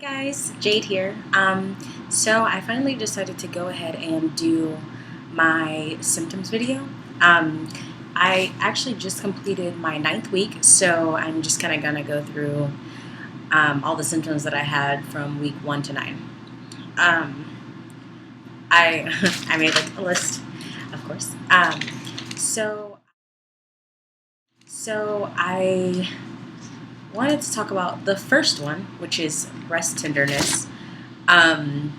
Guys, Jade here. So I finally decided to go ahead and do my symptoms video. Um, I actually just completed my ninth week, so I'm just kind of gonna go through all the symptoms that I had from week 1 to 9. Um, I I made like a list, of course. So I wanted to talk about the first one, which is breast tenderness. Um,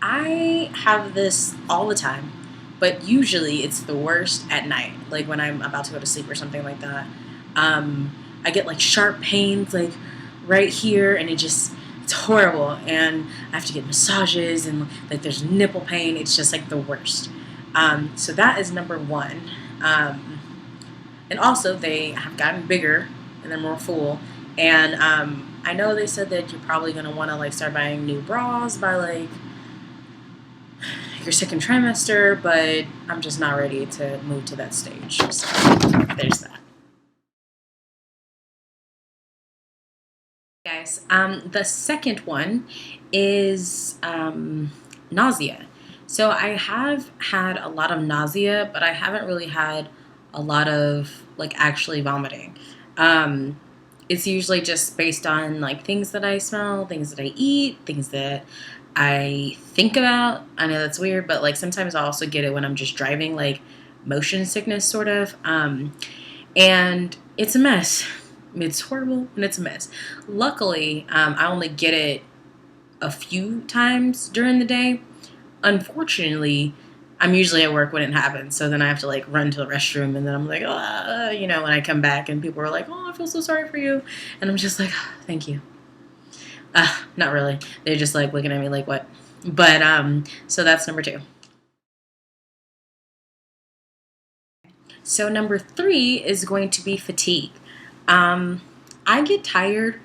I have this all the time, but usually it's the worst at night, like when I'm about to go to sleep or something like that. Um, I get like sharp pains, like right here, and it's horrible. And I have to get massages, and like there's nipple pain. It's just like the worst. So that is number one. Um, and also, they have gotten bigger and they're more full. And I know they said that you're probably gonna want to like start buying new bras by like your second trimester, but I'm just not ready to move to that stage. So there's that. Guys, the second one is nausea. So I have had a lot of nausea, but I haven't really had a lot of like actually vomiting. Um, it's usually just based on like things that I smell, things that I eat, things that I think about. I know that's weird, but like sometimes I also get it when I'm just driving, like motion sickness, sort of. And it's a mess. It's horrible and it's a mess. Luckily, I only get it a few times during the day. Unfortunately, I'm usually at work when it happens, so then I have to like run to the restroom, and then I'm like, when I come back, and people are like, "Oh, I feel so sorry for you," and I'm just like, "Thank you." Not really. They're just like looking at me like, "What?" But so that's number two. So number three is going to be fatigue. Um, I get tired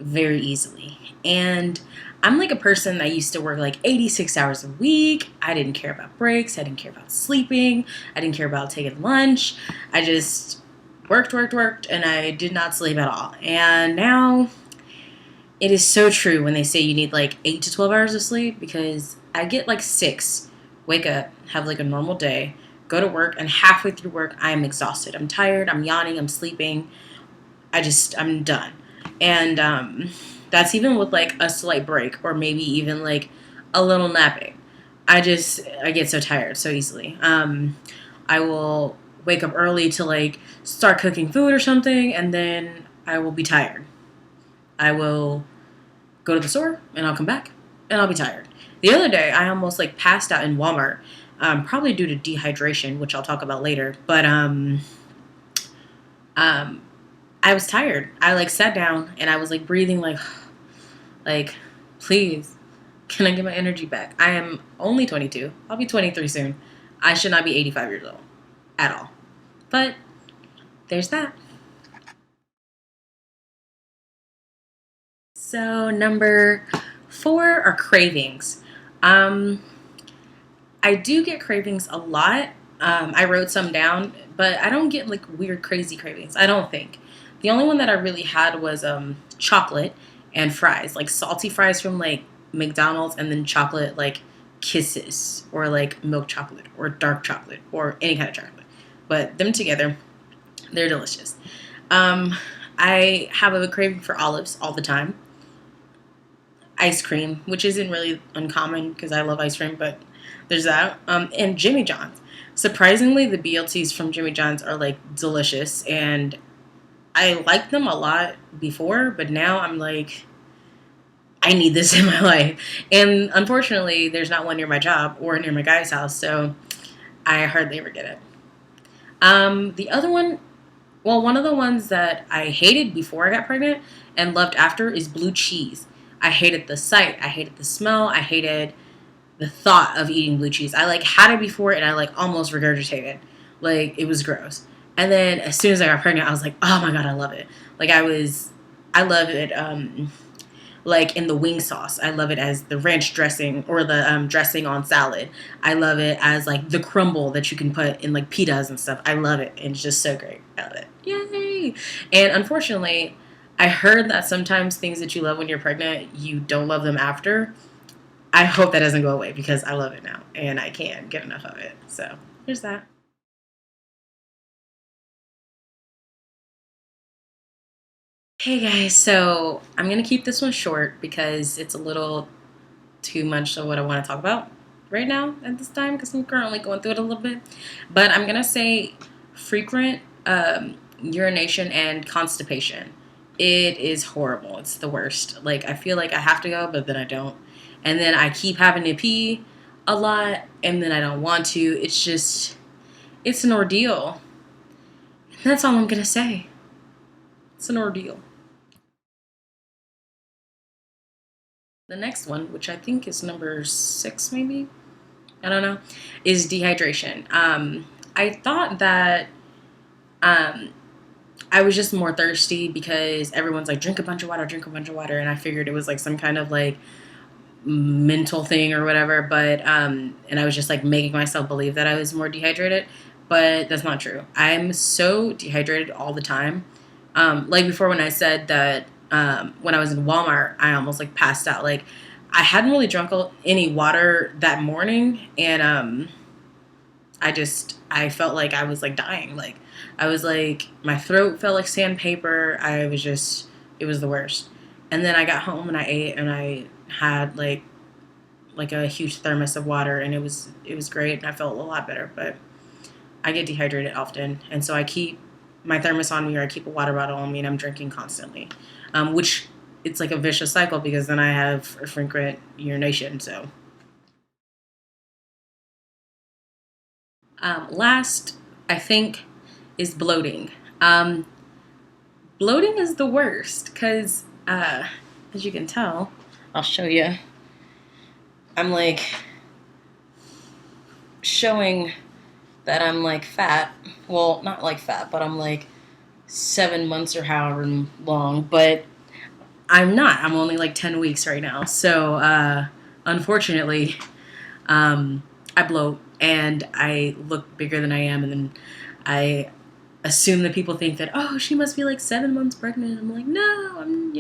very easily, and I'm like a person that used to work like 86 hours a week. I didn't care about breaks. I didn't care about sleeping. I didn't care about taking lunch. I just worked, and I did not sleep at all. And now it is so true when they say you need like 8 to 12 hours of sleep, because I get like 6, wake up, have like a normal day, go to work, and halfway through work, I'm exhausted. I'm tired, I'm yawning, I'm sleeping. I'm done. And that's even with like a slight break or maybe even like a little napping. I get so tired so easily. I will wake up early to like start cooking food or something, and then I will be tired. I will go to the store and I'll come back and I'll be tired. The other day, I almost like passed out in Walmart, probably due to dehydration, which I'll talk about later. But um, I was tired. I like sat down and I was like breathing like, please, can I get my energy back? I am only 22. I'll be 23 soon. I should not be 85 years old at all. But there's that. So number four are cravings. Um, I do get cravings a lot. I wrote some down, but I don't get like weird, crazy cravings. I don't think. The only one that I really had was chocolate and fries, like salty fries from like McDonald's, and then chocolate like Kisses or like milk chocolate or dark chocolate or any kind of chocolate. But them together, they're delicious. Um, I have a craving for olives all the time. Ice cream, which isn't really uncommon because I love ice cream, but there's that. And Jimmy John's. Surprisingly, the BLTs from Jimmy John's are like delicious, and I liked them a lot before, but now I'm like, I need this in my life. And unfortunately, there's not one near my job or near my guy's house, so I hardly ever get it. The other one, well, one of the ones that I hated before I got pregnant and loved after is blue cheese. I hated the sight. I hated the smell. I hated the thought of eating blue cheese. I like had it before and I like almost regurgitated. Like it was gross. And then as soon as I got pregnant, I was like, oh my god, I love it. Like I love it. Like in the wing sauce. I love it as the ranch dressing or the dressing on salad. I love it as like the crumble that you can put in like pitas and stuff. I love it. And it's just so great. I love it. Yay! And unfortunately, I heard that sometimes things that you love when you're pregnant, you don't love them after. I hope that doesn't go away because I love it now and I can't get enough of it. So there's that. Hey guys, so I'm gonna keep this one short because it's a little too much of what I want to talk about right now at this time because I'm currently going through it a little bit. But I'm gonna say frequent urination and constipation. It is horrible. It's the worst. Like I feel like I have to go, but then I don't, and then I keep having to pee a lot, and then I don't want to. It's an ordeal. And that's all I'm gonna say. It's an ordeal. The next one, which I think is number 6, maybe, I don't know, is dehydration. I thought that um, I was just more thirsty because everyone's like, drink a bunch of water, drink a bunch of water. And I figured it was like some kind of like mental thing or whatever. But, and I was just like making myself believe that I was more dehydrated. But that's not true. I'm so dehydrated all the time. Like before when I said that when I was in Walmart, I almost like passed out. Like I hadn't really drunk any water that morning. And, I felt like I was like dying. Like I was like my throat felt like sandpaper. It was the worst. And then I got home and I ate and I had like a huge thermos of water and it was great and I felt a lot better. But I get dehydrated often and so I keep my thermos on me or I keep a water bottle on me and I'm drinking constantly, which it's like a vicious cycle because then I have a frequent urination. So last, I think, is bloating. Um, Bloating is the worst because, as you can tell, I'll show you. I'm like showing that I'm like fat. Well, not like fat, but I'm like 7 months or however long. But I'm not. I'm only like 10 weeks right now. So, unfortunately, um, I bloat and I look bigger than I am. And then I assume that people think that, oh, she must be like 7 months pregnant. I'm like, no, I'm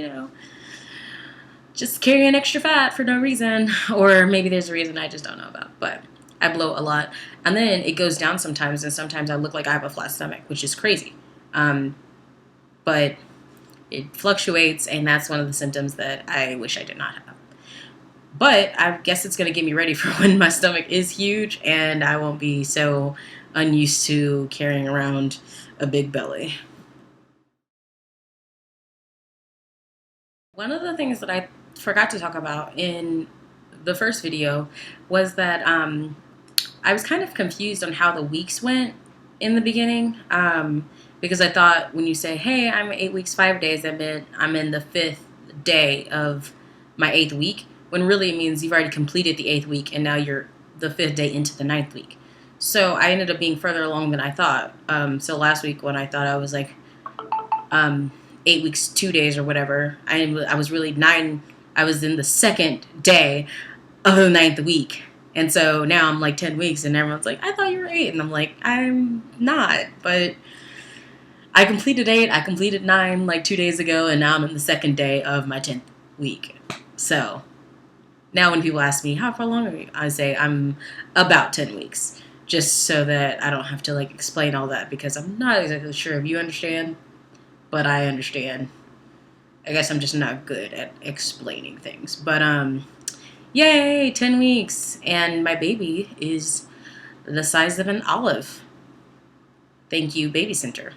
just carrying extra fat for no reason. Or maybe there's a reason I just don't know about. But I bloat a lot. And then it goes down sometimes, and sometimes I look like I have a flat stomach, which is crazy. But it fluctuates, and that's one of the symptoms that I wish I did not have. But I guess it's going to get me ready for when my stomach is huge and I won't be so unused to carrying around a big belly. One of the things that I forgot to talk about in the first video was that I was kind of confused on how the weeks went in the beginning, because I thought when you say, hey, I'm 8 weeks, 5 days, that meant I'm in the 5th day of my 8th week, when really it means you've already completed the 8th week and now you're the 5th day into the 9th week. So I ended up being further along than I thought. So last week when I thought I was like 8 weeks, 2 days or whatever, I was really I was in the 2nd day of the 9th week. And so now I'm like 10 weeks and everyone's like, I thought you were 8. And I'm like, I'm not. But I completed 8. I completed 9 like 2 days ago. And now I'm in the 2nd day of my 10th week. So now when people ask me, how far along are you? I say I'm about 10 weeks. Just so that I don't have to like explain all that because I'm not exactly sure if you understand. But I understand. I guess I'm just not good at explaining things. But yay, 10 weeks and my baby is the size of an olive. Thank you, Baby Center.